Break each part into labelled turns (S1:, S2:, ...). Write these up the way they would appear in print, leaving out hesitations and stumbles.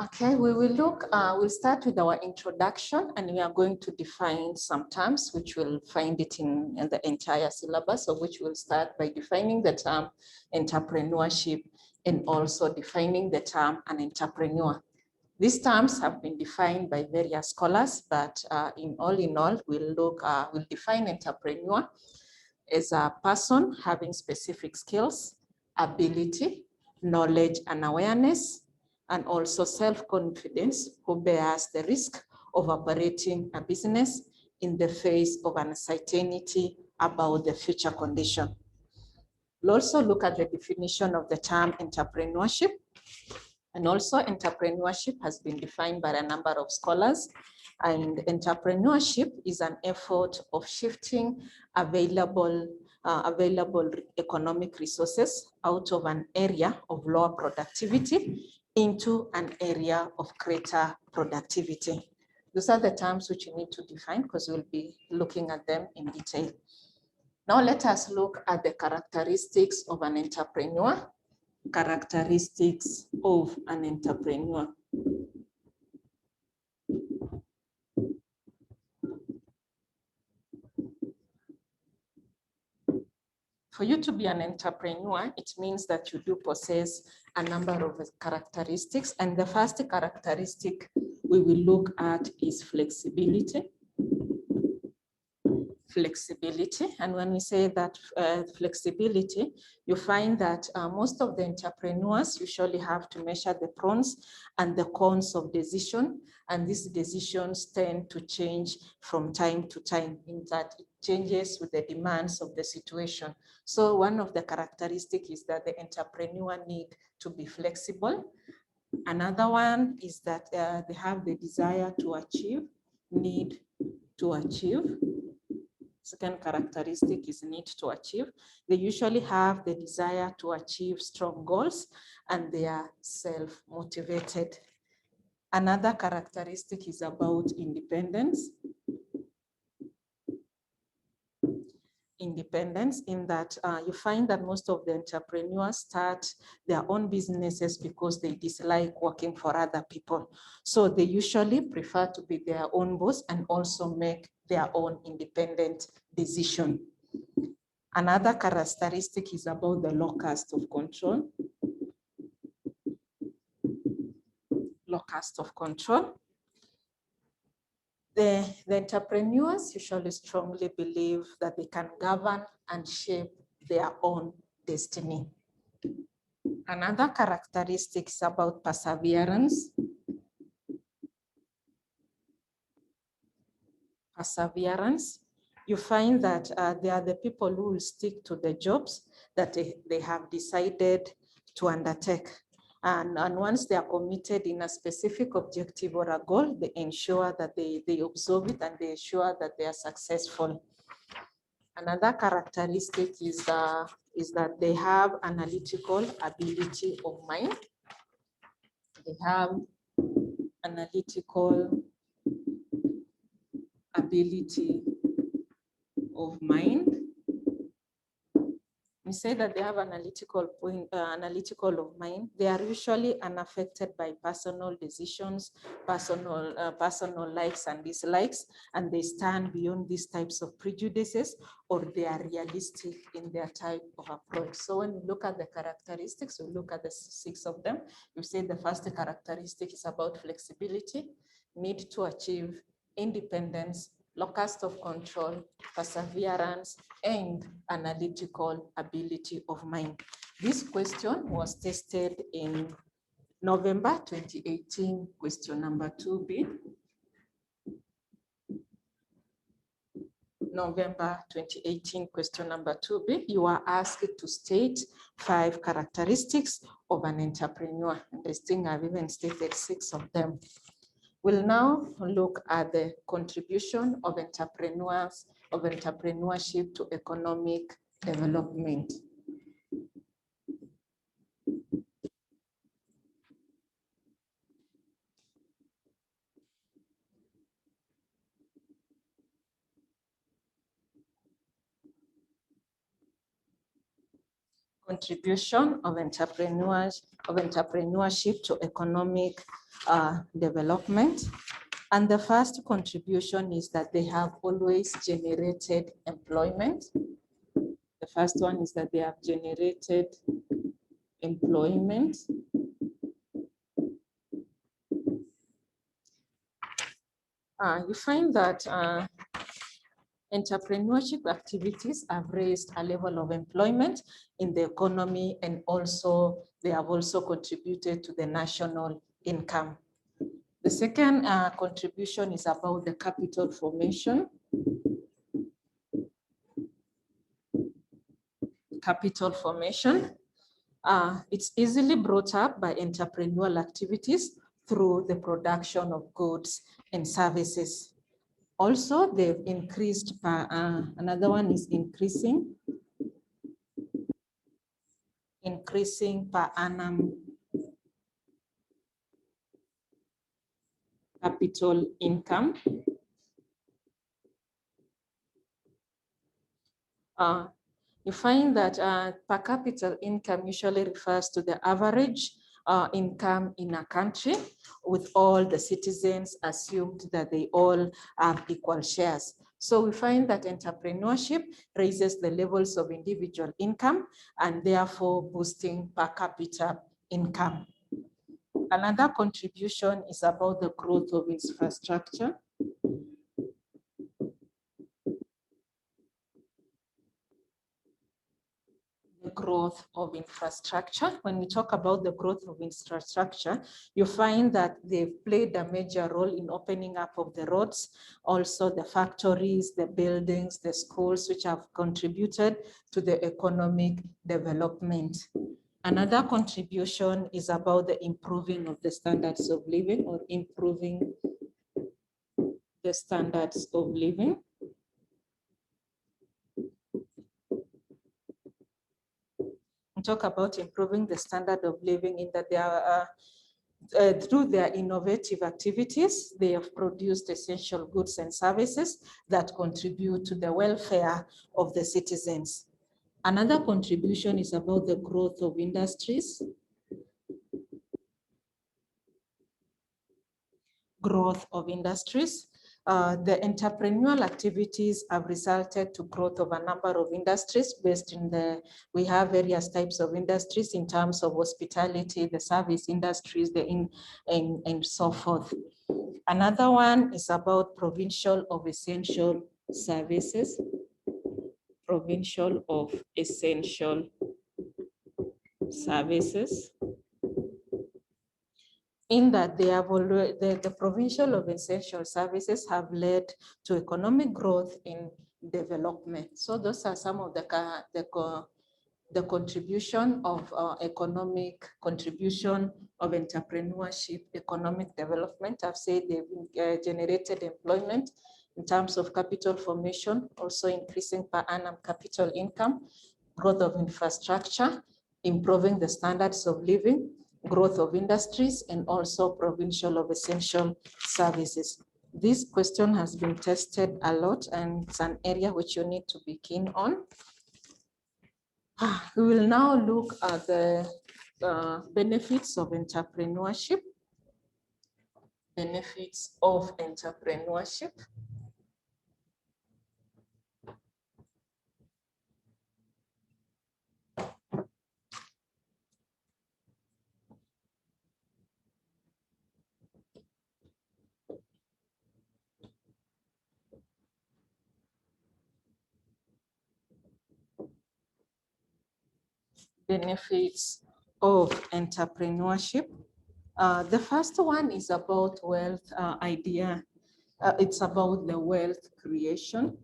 S1: Okay, we'll start with our introduction, and we are going to define some terms which we'll find it in the entire syllabus, of which we'll start by defining the term entrepreneurship and also defining the term an entrepreneur. These terms have been defined by various scholars, but in all, we'll define entrepreneur as a person having specific skills, ability, knowledge and awareness, and also self-confidence, who bears the risk of operating a business in the face of uncertainty about the future condition. We'll also look at the definition of the term entrepreneurship. And also entrepreneurship has been defined by a number of scholars. And entrepreneurship is an effort of shifting available economic resources out of an area of lower productivity into an area of greater productivity. Those are the terms which you need to define because we'll be looking at them in detail. Now let us look at the characteristics of an entrepreneur. Characteristics of an entrepreneur. For you to be an entrepreneur, it means that you do possess a number of characteristics. And the first characteristic we will look at is flexibility. Flexibility. And when we say that flexibility, you find that most of the entrepreneurs usually have to measure the pros and the cons of decision. And these decisions tend to change from time to time, in that it changes with the demands of the situation. So one of the characteristics is that the entrepreneur need to be flexible. Another one is that they have the desire to achieve, need to achieve. Second characteristic is need to achieve. They usually have the desire to achieve strong goals and they are self-motivated. Another characteristic is about independence. Independence, in that you find that most of the entrepreneurs start their own businesses because they dislike working for other people. So they usually prefer to be their own boss and also make their own independent decision. Another characteristic is about the low cost of control. Low cost of control. The entrepreneurs usually strongly believe that they can govern and shape their own destiny. Another characteristic is about perseverance. Perseverance. You find that they are the people who will stick to the jobs that they have decided to undertake. And once they are committed in a specific objective or a goal, they ensure that they observe it and they ensure that they are successful. Another characteristic is that they have analytical ability of mind. They have analytical ability of mind. We say that they have analytical of mind. They are usually unaffected by personal decisions, personal likes and dislikes, and they stand beyond these types of prejudices, or they are realistic in their type of approach. So when we look at the characteristics, we look at the 6 of them. You say the first characteristic is about flexibility, need to achieve, independence, low cost of control, perseverance, and analytical ability of mind. This question was tested in November 2018, question number 2B. November 2018, question number 2B. You are asked to state 5 characteristics of an entrepreneur. And I think I've even stated 6 of them. We'll now look at the contribution of entrepreneurship to economic development. contribution of entrepreneurship to economic development. And the first contribution is that they have always generated employment. The first one is that they have generated employment. You find that entrepreneurship activities have raised a level of employment in the economy, and also they have also contributed to the national income. The second contribution is about the capital formation. Capital formation. It's easily brought up by entrepreneurial activities through the production of goods and services. Also, they've increased, another one is increasing per annum capital income. You find that per capita income usually refers to the average income in a country, with all the citizens assumed that they all have equal shares. So we find that entrepreneurship raises the levels of individual income and therefore boosting per capita income. Another contribution is about the growth of infrastructure. Growth of infrastructure. When we talk about the growth of infrastructure, you find that they've played a major role in opening up of the roads, also the factories, the buildings, the schools, which have contributed to the economic development. Another contribution is about the improving of the standards of living, or improving the standards of living. Talk about improving the standard of living in that they are through their innovative activities, they have produced essential goods and services that contribute to the welfare of the citizens. Another contribution is about the growth of industries. Growth of industries. The entrepreneurial activities have resulted to growth of a number of industries based in we have various types of industries in terms of hospitality, the service industries, and so forth. Another one is about provincial of essential services. Provincial of essential services. In that they have already, the provincial of essential services have led to economic growth in development. So those are some of the contribution of economic contribution of entrepreneurship, economic development. I've said they've generated employment in terms of capital formation, also increasing per annum capital income, growth of infrastructure, improving the standards of living, growth of industries, and also provincial of essential services. This question has been tested a lot, and it's an area which you need to be keen on. We will now look at the benefits of entrepreneurship. Benefits of entrepreneurship. Benefits of entrepreneurship. The first one is about wealth idea. It's about the wealth creation.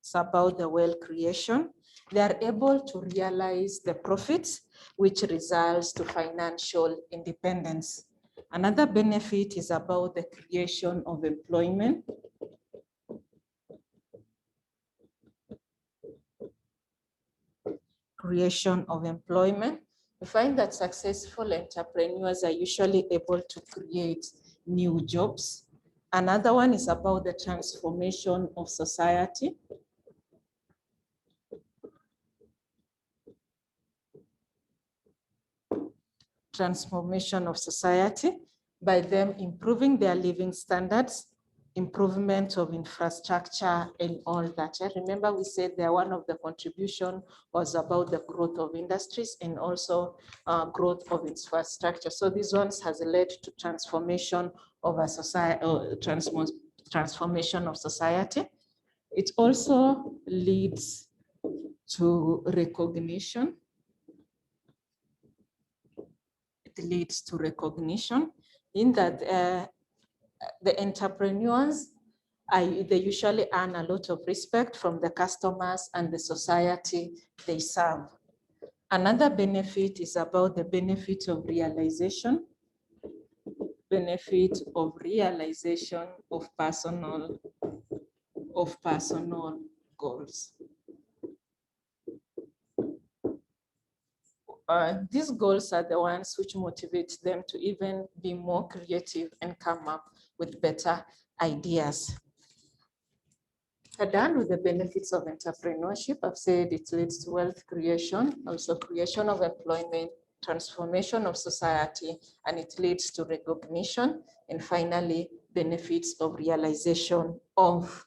S1: It's about the wealth creation. They are able to realize the profits, which results to financial independence. Another benefit is about the creation of employment. Creation of employment. We find that successful entrepreneurs are usually able to create new jobs. Another one is about the transformation of society. transformation of society by them improving their living standards, improvement of infrastructure and all that. I remember we said that one of the contribution was about the growth of industries and also growth of infrastructure. So these ones has led to transformation of a society, transformation of society. It also leads to recognition. It leads to recognition in that the entrepreneurs, they usually earn a lot of respect from the customers and the society they serve. Another benefit is about the benefit of realization of personal goals. These goals are the ones which motivate them to even be more creative and come up with better ideas. Done with the benefits of entrepreneurship, I've said it leads to wealth creation, also creation of employment, transformation of society, and it leads to recognition, and finally, benefits of realization of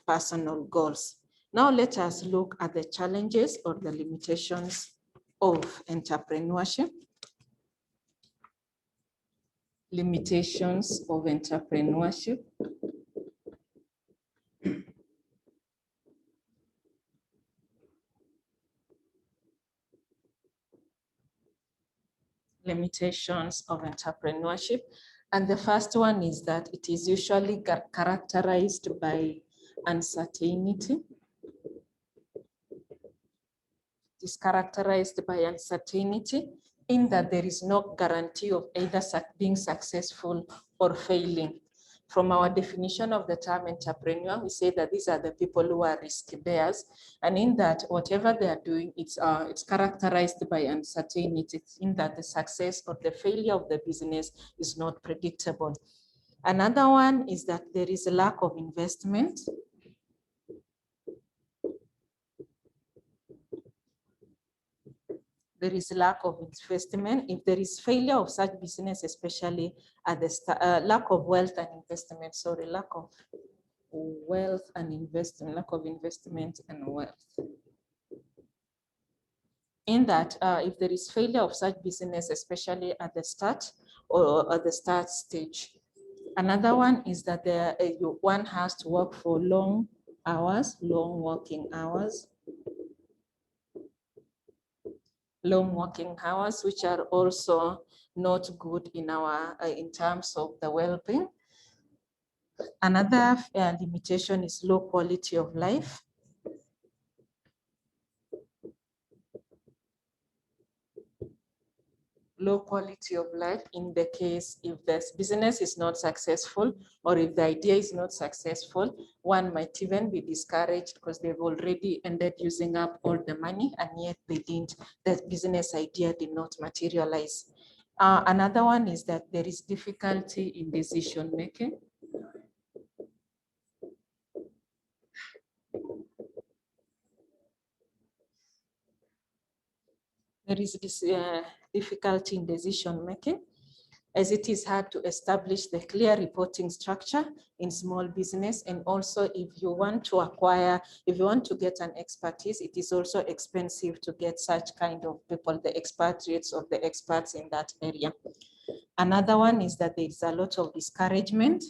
S1: personal goals. Now let us look at the challenges or the limitations of entrepreneurship. Limitations of entrepreneurship. Limitations of entrepreneurship. And the first one is that it is usually characterized by uncertainty. It is characterized by uncertainty in that there is no guarantee of either being successful or failing. From our definition of the term entrepreneur, we say that these are the people who are risk bearers, and in that whatever they are doing, it's characterized by uncertainty, in that the success or the failure of the business is not predictable. Another one is that there is a lack of investment. There is lack of investment. If there is failure of such business, especially at the lack of wealth and investment, sorry, lack of wealth and investment, lack of investment and wealth. In that, if there is failure of such business, especially at the start or at the start stage. Another one is that one has to work for long hours, long working hours. Long working hours, which are also not good in in terms of the well-being. Another limitation is low quality of life. Low quality of life in the case if this business is not successful or if the idea is not successful, one might even be discouraged because they've already ended using up all the money and yet the business idea did not materialize. Another one is that there is difficulty in decision making. There is this difficulty in decision making, as it is hard to establish the clear reporting structure in small business. And also if you want to get an expertise, it is also expensive to get such kind of people, the expatriates or the experts in that area. Another one is that there is a lot of discouragement.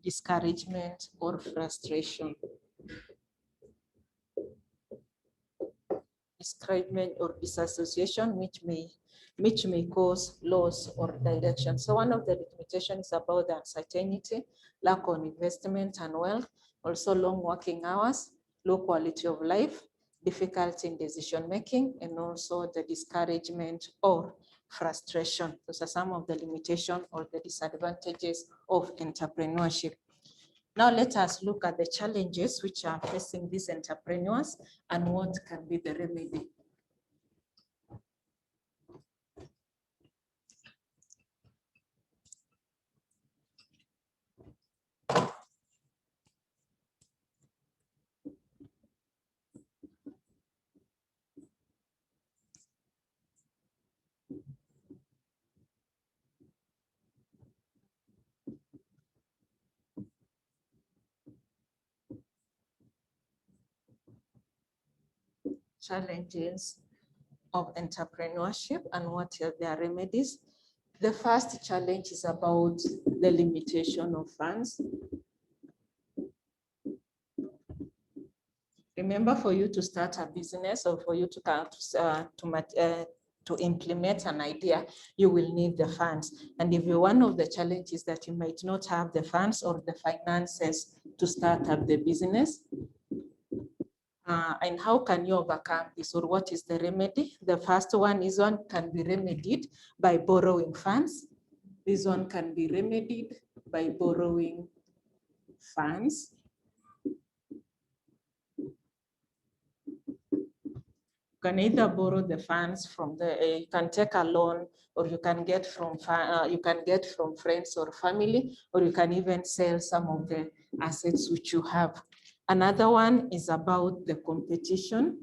S1: Discouragement or frustration. Discouragement or disassociation, which may cause loss or direction. So one of the limitations is about the uncertainty, lack of investment and wealth, also long working hours, low quality of life, difficulty in decision making, and also the discouragement or frustration. Those are some of the limitations or the disadvantages of entrepreneurship. Now let us look at the challenges which are facing these entrepreneurs and what can be the remedy. challenges of entrepreneurship and what are their remedies. The first challenge is about the limitation of funds. Remember, for you to start a business or for you to implement an idea, you will need the funds. And if one of the challenges that you might not have the funds or the finances to start up the business, and how can you overcome this, or what is the remedy? The first one is one can be remedied by borrowing funds. This one can be remedied by borrowing funds. You can either borrow the funds from you can take a loan, or you can get from friends or family, or you can even sell some of the assets which you have. Another one is about the competition.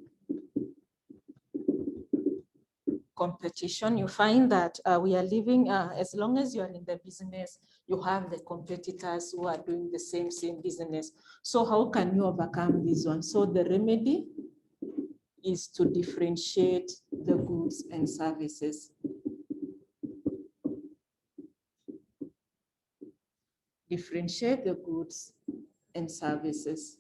S1: You find that we are living, as long as you are in the business, you have the competitors who are doing the same business. So how can you overcome this one? So the remedy is to differentiate the goods and services. Differentiate the goods and services.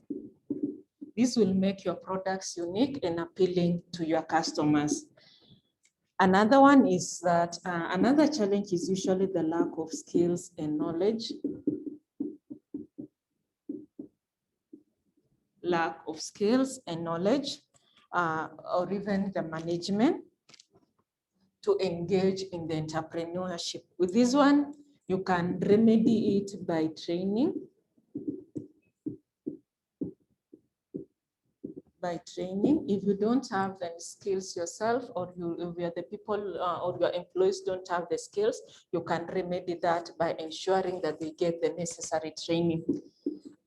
S1: This will make your products unique and appealing to your customers. Another one is that another challenge is usually the lack of skills and knowledge. Lack of skills and knowledge, or even the management to engage in the entrepreneurship. With this one, you can remedy it by training. If you don't have the skills yourself, or the people or your employees don't have the skills, you can remedy that by ensuring that they get the necessary training.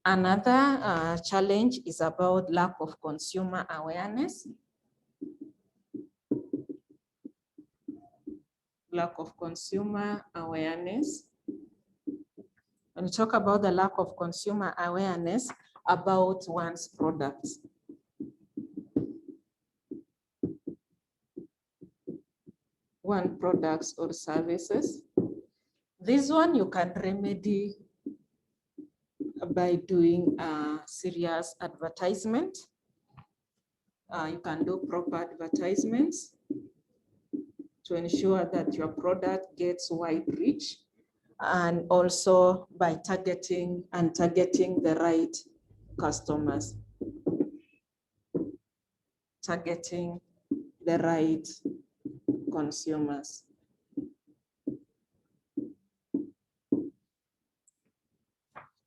S1: Another challenge is about lack of consumer awareness. Lack of consumer awareness. When we talk about the lack of consumer awareness about one's products. One products or services. This one you can remedy by doing a serious advertisement. You can do proper advertisements to ensure that your product gets wide reach, and also by targeting the right customers. Targeting the right consumers.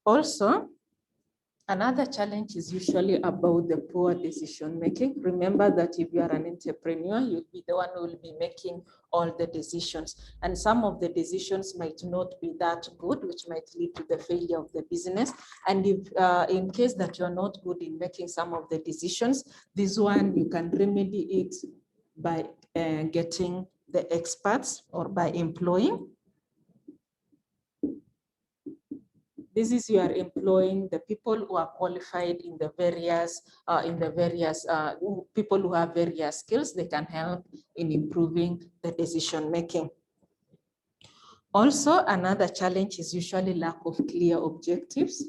S1: Also, another challenge is usually about the poor decision making. Remember that if you are an entrepreneur, you'll be the one who will be making all the decisions. And some of the decisions might not be that good, which might lead to the failure of the business. And if in case that you're not good in making some of the decisions, this one you can remedy it by getting the experts or by employing. This is you are employing the people who are qualified in the various people who have various skills. They can help in improving the decision making. Also, another challenge is usually lack of clear objectives.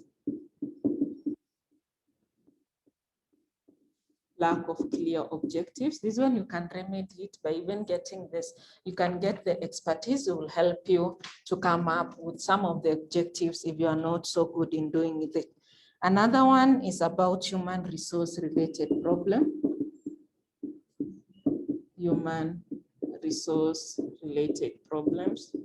S1: Lack of clear objectives. This one you can remedy it by even getting this. You can get the expertise who will help you to come up with some of the objectives if you are not so good in doing it. Another one is about human resource related problem. Human resource related problems.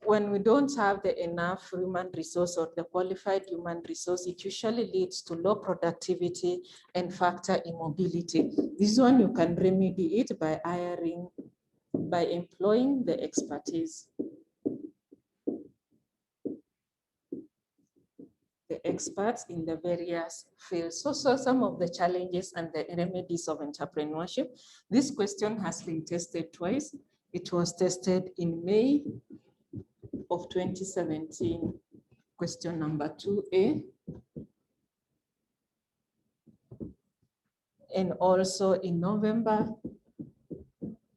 S1: When we don't have the enough human resource or the qualified human resource, it usually leads to low productivity and factor immobility. This one you can remedy it by employing the expertise. The experts in the various fields. So some of the challenges and the remedies of entrepreneurship. This question has been tested twice. It was tested in May of 2017, question number 2A, And also in November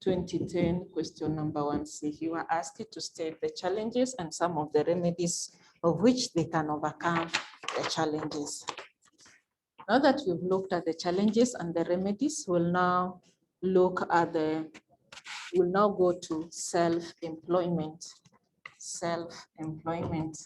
S1: 2010, question number 1C, you are asked to state the challenges and some of the remedies of which they can overcome the challenges. Now that we've looked at the challenges and the remedies, we'll now look at we'll now go to self-employment. Self-employment.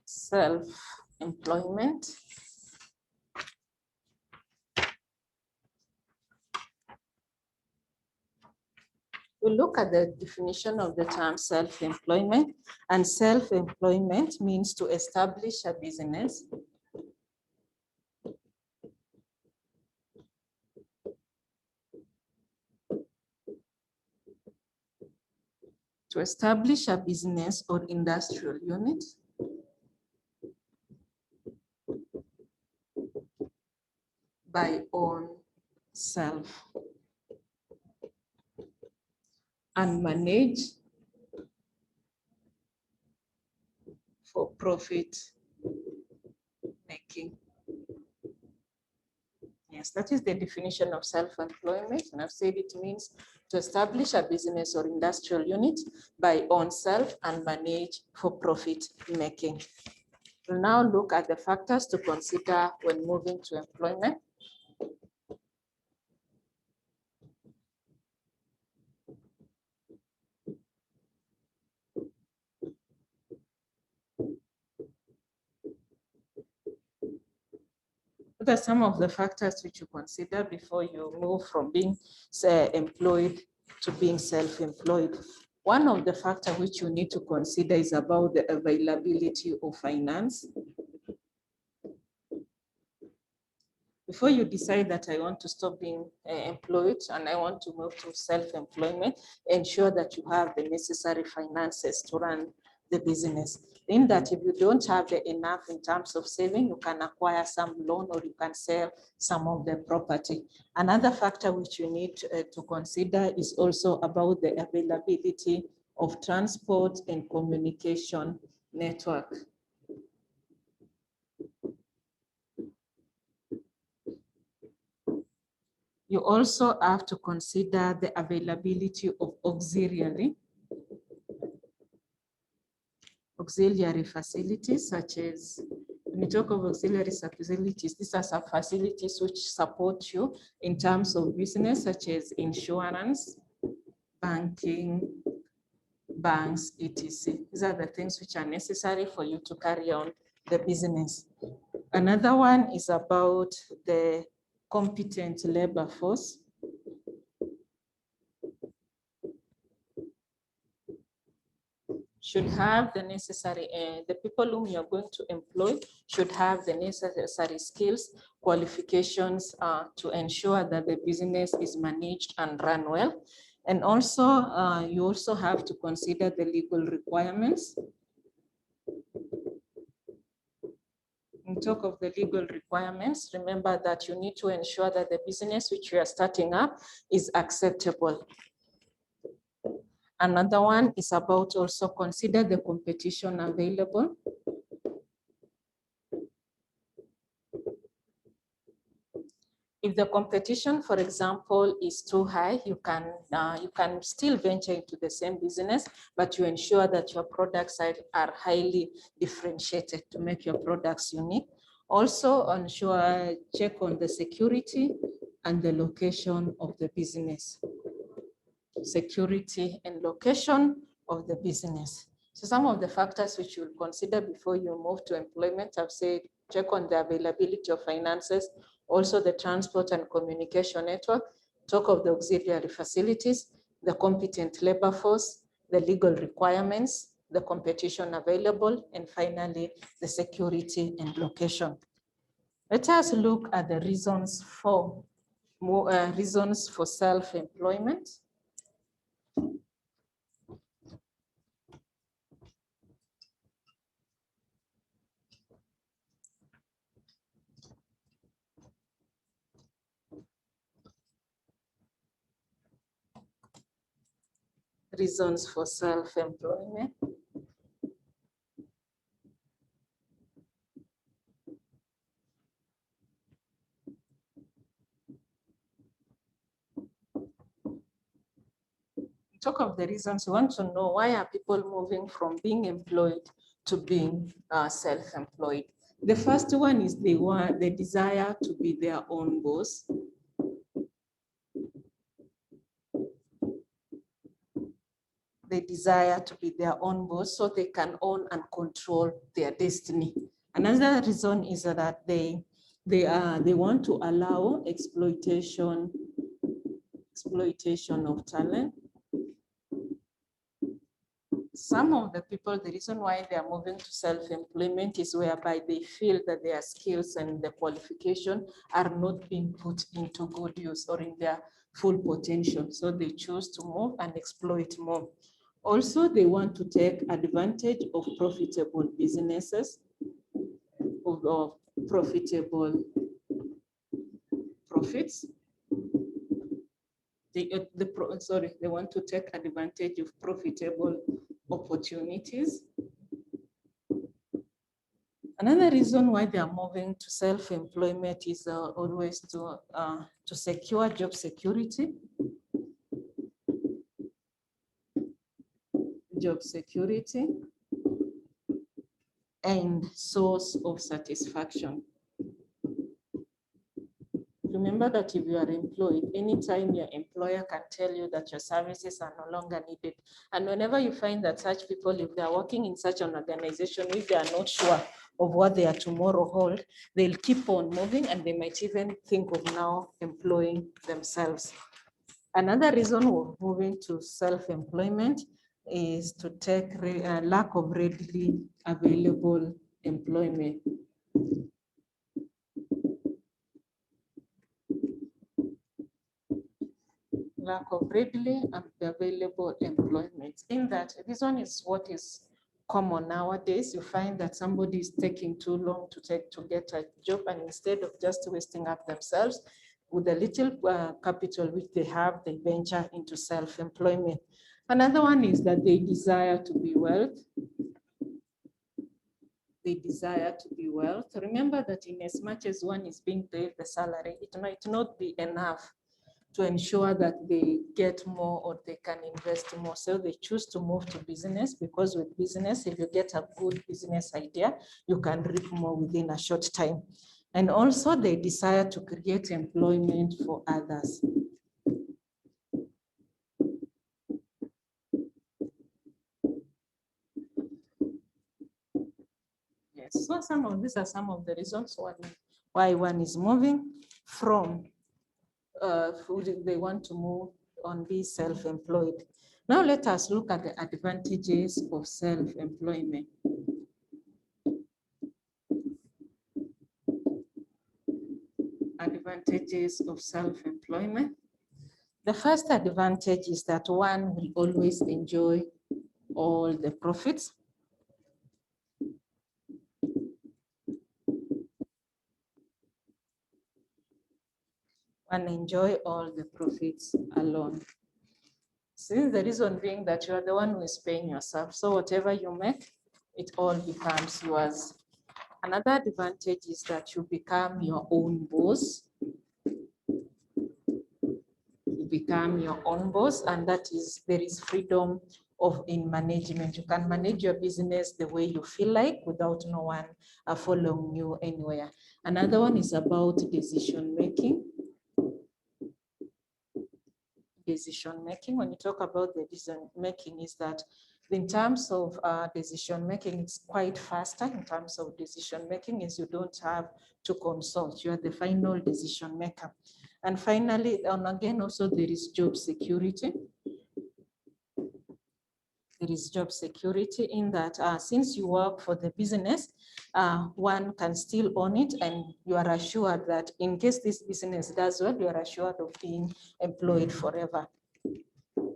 S1: Self-employment. We look at the definition of the term self-employment, and self-employment means to establish a business or industrial unit by own self and manage for profit making. Yes, that is the definition of self-employment. And I've said it means to establish a business or industrial unit by own self and manage for profit making. We'll now look at the factors to consider when moving to employment. What are some of the factors which you consider before you move from being employed to being self-employed? One of the factors which you need to consider is about the availability of finance. Before you decide that I want to stop being employed and I want to move to self-employment, ensure that you have the necessary finances to run the business. In that, if you don't have enough in terms of saving, you can acquire some loan or you can sell some of the property. Another factor which you need to consider is also about the availability of transport and communication network. You also have to consider the availability of auxiliary facilities, such as, when we talk of auxiliary facilities, these are some facilities which support you in terms of business, such as insurance, banking, banks, etc. These are the things which are necessary for you to carry on the business. Another one is about the competent labor force. Should have the necessary, the people whom you're going to employ should have the necessary skills, qualifications to ensure that the business is managed and run well. And also, you also have to consider the legal requirements. In talk of the legal requirements, remember that you need to ensure that the business which you are starting up is acceptable. Another one is about also consider the competition available. If the competition, for example, is too high, you can still venture into the same business, but you ensure that your products are highly differentiated to make your products unique. Also, check on the security and the location of the business. Security and location of the business. So some of the factors which you'll consider before you move to employment, I've said, check on the availability of finances, also the transport and communication network, talk of the auxiliary facilities, the competent labor force, the legal requirements, the competition available, and finally, the security and location. Let us look at the reasons for self-employment. reasons for self-employment. Talk of the reasons, we want to know why are people moving from being employed to being self-employed. The first one is the desire to be their own boss. They desire to be their own boss so they can own and control their destiny. Another reason is that they want to allow exploitation of talent. Some of the people, the reason why they are moving to self-employment is whereby they feel that their skills and the qualification are not being put into good use or in their full potential. So they choose to move and exploit more. Also, they want to take advantage of profitable businesses, of profitable profits. They want to take advantage of profitable opportunities. Another reason why they are moving to self-employment is always to secure job security. Job security and source of satisfaction. Remember that if you are employed, anytime your employer can tell you that your services are no longer needed. And whenever you find that such people, if they are working in such an organization, if they are not sure of what their tomorrow hold, they'll keep on moving and they might even think of now employing themselves. Another reason of moving to self-employment is to take lack of readily available employment. Lack of readily available employment. In that, this one is what is common nowadays. You find that somebody is taking too long to get a job, and instead of just wasting up themselves, with the little capital which they have, they venture into self-employment. Another one is that they desire to be wealth. They desire to be wealth. Remember that in as much as one is being paid the salary, it might not be enough to ensure that they get more or they can invest more. So they choose to move to business, because with business, if you get a good business idea, you can reap more within a short time. And also they desire to create employment for others. Yes, so these are some of the reasons why one is moving from they want to move on be self-employed. Now let us look at the advantages of self-employment. Advantages of self-employment. The first advantage is that one will always enjoy all the profits. One enjoy all the profits alone. Since the reason being that you are the one who is paying yourself, so whatever you make, it all becomes yours. Another advantage is that you become your own boss. You become your own boss, and that is, there is freedom in management. You can manage your business the way you feel like without no one following you anywhere. Another one is about decision making. Decision making. When you talk about the decision making, is that in terms of decision making, it's quite faster. In terms of decision making, is you don't have to consult. You are the final decision maker. And finally, and again, also there is job security. There is job security in that since you work for the business, one can still own it, and you are assured that in case this business does well, you are assured of being employed forever.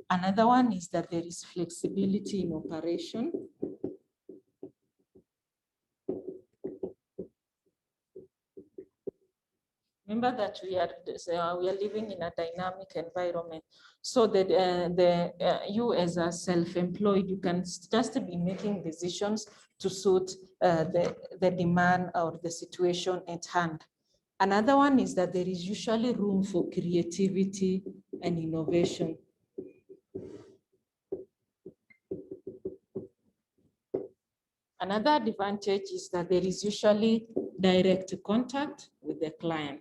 S1: Another one is that there is flexibility in operation. Remember that we are living in a dynamic environment. So that you as a self-employed, you can just be making decisions to suit the demand or the situation at hand. Another one is that there is usually room for creativity and innovation. Another advantage is that there is usually direct contact with the client.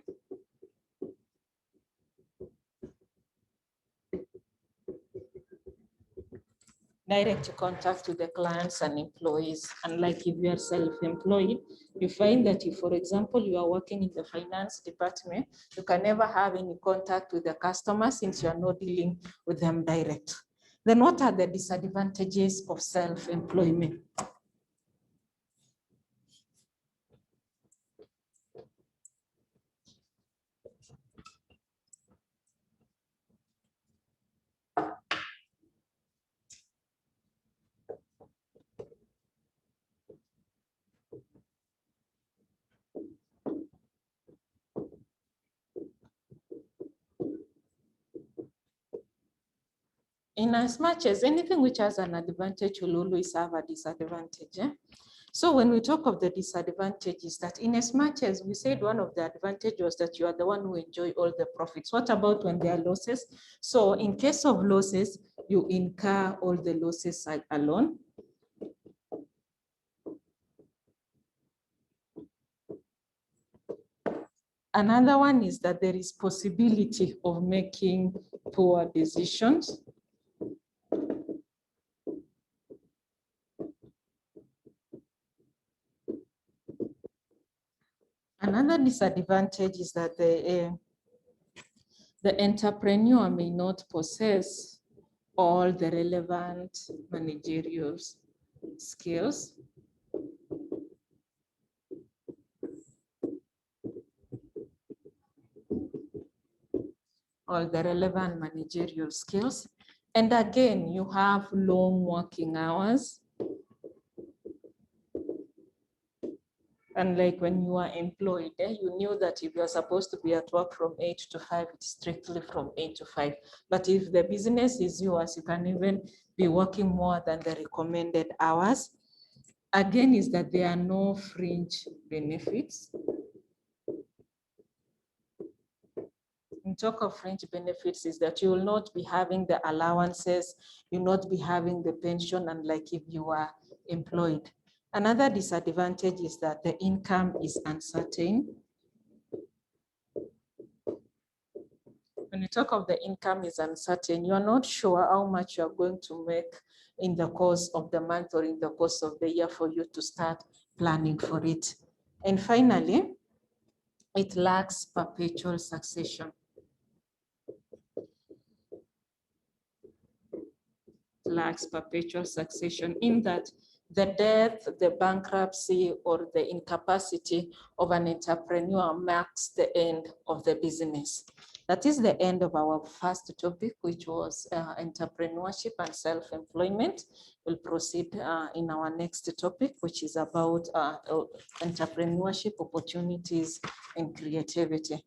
S1: Direct contact with the clients and employees. Unlike if you are self-employed, you find that if, for example, you are working in the finance department, you can never have any contact with the customer since you are not dealing with them direct. Then what are the disadvantages of self-employment? In as much as anything which has an advantage will always have a disadvantage. So when we talk of the disadvantages, that in as much as we said one of the advantages was that you are the one who enjoy all the profits. What about when there are losses? So in case of losses, you incur all the losses alone. Another one is that there is possibility of making poor decisions. Another disadvantage is that the entrepreneur may not possess all the relevant managerial skills. All the relevant managerial skills. And again, you have long working hours. Unlike when you are employed, you knew that if you're supposed to be at work from 8 to 5, it's strictly from 8 to 5. But if the business is yours, you can even be working more than the recommended hours. Again, is that there are no fringe benefits. In talk of fringe benefits is that you will not be having the allowances, you'll not be having the pension, unlike if you are employed. Another disadvantage is that the income is uncertain. When you talk of the income is uncertain, you are not sure how much you are going to make in the course of the month or in the course of the year for you to start planning for it. And finally, it lacks perpetual succession. Lacks perpetual succession in that the death, the bankruptcy, or the incapacity of an entrepreneur marks the end of the business. That is the end of our first topic, which was entrepreneurship and self-employment. We'll proceed in our next topic, which is about entrepreneurship, opportunities, and creativity.